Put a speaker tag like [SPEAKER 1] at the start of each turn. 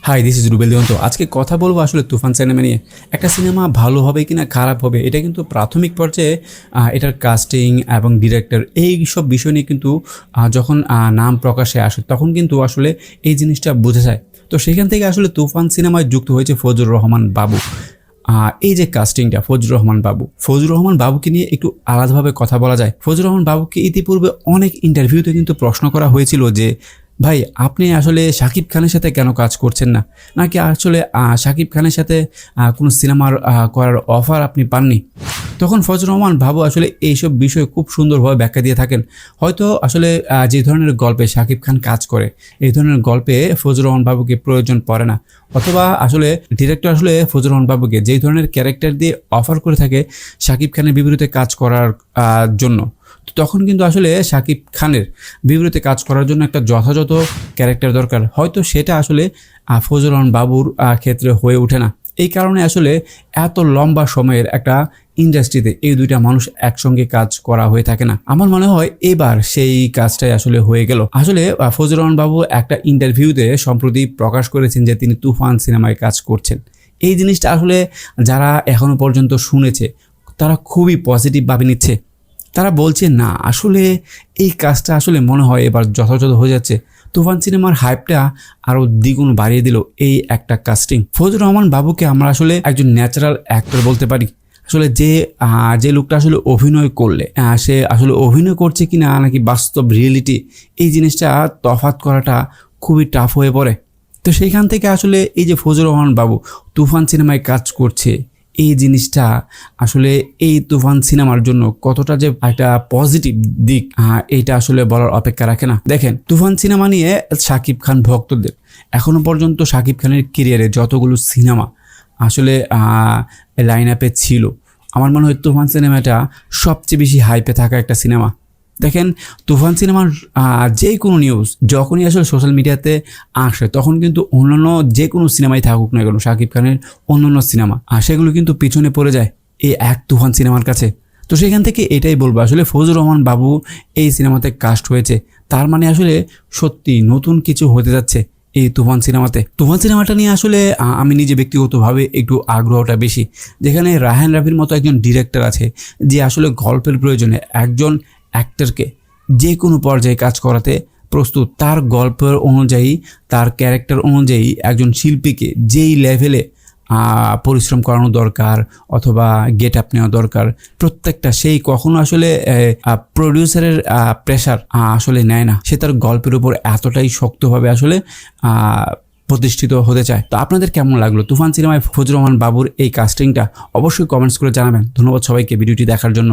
[SPEAKER 1] High, this is Rubel দিগন্ত। আজকে কথা বলবো আসলে তুফান সিনেমা নিয়ে। একটা সিনেমা ভালো হবে কি না খারাপ হবে এটা কিন্তু প্রাথমিক পর্যায়ে এটার কাস্টিং এবং ডিরেক্টর এই সব বিষয় নিয়ে কিন্তু যখন নাম প্রকাশে আসে তখন কিন্তু আসলে এই জিনিসটা বোঝা যায়। তো সেখান থেকে আসলে তুফান সিনেমায় যুক্ত হয়েছে ফজলুর রহমান বাবু। এই যে কাস্টিংটা ফজলুর রহমান বাবুকে নিয়ে একটু আলাদাভাবে কথা বলা যায়। ফজলুর রহমান বাবুকে ইতিপূর্বে অনেক ইন্টারভিউতে কিন্তু প্রশ্ন করা হয়েছিল যে ভাই আপনি আসলে শাকিব খানের সাথে কেন কাজ করছেন না, নাকি আসলে শাকিব খানের সাথে কোনো সিনেমার করার অফার আপনি পাননি। তখন ফজলুর রহমান বাবু আসলে এইসব বিষয়ে খুব সুন্দরভাবে ব্যাখ্যা দিয়ে থাকেন। হয়তো আসলে যে ধরনের গল্পে শাকিব খান কাজ করে এই ধরনের গল্পে ফজলুর রহমান বাবুকে প্রয়োজন পড়ে না, অথবা আসলে ডিরেক্টর আসলে ফজলুর রহমান বাবুকে যেই ধরনের ক্যারেক্টার দিয়ে অফার করে থাকে শাকিব খানের বিপরীতে কাজ করার জন্য, তখন কিন্তু আসলে শাকিব খানের বিপরীতে কাজ করার জন্য একটা যথাযথ ক্যারেক্টার দরকার। হয়তো সেটা আসলে ফজলুর রহমান বাবুর ক্ষেত্রে হয়ে ওঠে না। এই কারণে আসলে এত লম্বা সময়ের একটা ইন্ডাস্ট্রিতে এই দুইটা মানুষ একসঙ্গে কাজ করা হয়ে থাকে না। আমার মনে হয় এবার সেই কাজটাই আসলে হয়ে গেল। আসলে ফজলুর রহমান বাবু একটা ইন্টারভিউতে সম্প্রতি প্রকাশ করেছেন যে তিনি তুফান সিনেমায় কাজ করছেন। এই জিনিসটা আসলে যারা এখনো পর্যন্ত শুনেছে তারা খুবই পজিটিভভাবে নিচ্ছে। তারা বলছে না আসলে এই কাজটা আসলে মনে হয় এবার যথাযথ হয়ে যাচ্ছে। তুফান সিনেমার হাইপটা আরও দ্বিগুণ বাড়িয়ে দিল এই একটা কাস্টিং। ফজলুর রহমান বাবুকে আমরা আসলে একজন ন্যাচারাল অ্যাক্টর বলতে পারি। আসলে যে লোকটা আসলে অভিনয় করলে সে আসলে অভিনয় করছে কি না নাকি বাস্তব রিয়েলিটি, এই জিনিসটা তফাৎ করাটা খুবই টাফ হয়ে পড়ে। তো সেইখান থেকে আসলে এই যে ফজলুর রহমান বাবু তুফান সিনেমায় কাজ করছে, এই জিনিসটা আসলে এই তুফান সিনেমার জন্য কতটা যে একটা পজিটিভ দিক এইটা আসলে বলার অপেক্ষা রাখে না। দেখেন, তুফান সিনেমা নিয়ে শাকিব খান ভক্তদের এখনো পর্যন্ত শাকিব খানের কেরিয়ারে যতগুলো সিনেমা আসলে লাইন আপে ছিল, আমার মনে হয় তুফান সিনেমাটা সবচেয়ে বেশি হাইপে থাকা একটা সিনেমা। দেখেন, তুফান সিনেমার যে কোনো নিউজ যখনই আসলে সোশ্যাল মিডিয়াতে আসে তখন কিন্তু অন্যান্য যে কোনো সিনেমাই থাকুক না কেন শাকিব খানের অন্যান্য সিনেমা সেগুলো কিন্তু পিছনে পড়ে যায় এই এক তুফান সিনেমার কাছে। তো সেখান থেকে এটাই বলবো আসলে ফজলুর রহমান বাবু এই সিনেমাতে কাস্ট হয়েছে, তার মানে আসলে সত্যি নতুন কিছু হতে যাচ্ছে এই তুফান সিনেমাটা নিয়ে আসলে আমি নিজে ব্যক্তিগতভাবে একটু আগ্রহটা বেশি। যেখানে রায়হান রাফির মতো একজন ডিরেক্টর আছে যে আসলে গল্পের প্রয়োজনে একজন অ্যাক্টরকে যে কোনো পর্যায়ে কাজ করাতে প্রস্তুত। তার গল্পের অনুযায়ী তার ক্যারেক্টার অনুযায়ী একজন শিল্পীকে যেই লেভেলে পরিশ্রম করানো দরকার অথবা গেট আপ নেওয়া দরকার প্রত্যেকটা সেই কখনো আসলে প্রডিউসারের প্রেশার আসলে নেয় না। সে তার গল্পের উপর এতটাই শক্তভাবে আসলে প্রতিষ্ঠিত হতে চায়। তো আপনাদের কেমন লাগলো তুফান সিনেমায় ফজলুর রহমান বাবুর এই কাস্টিংটা? অবশ্যই কমেন্টস করে জানাবেন। ধন্যবাদ সবাইকে ভিডিওটি দেখার জন্য।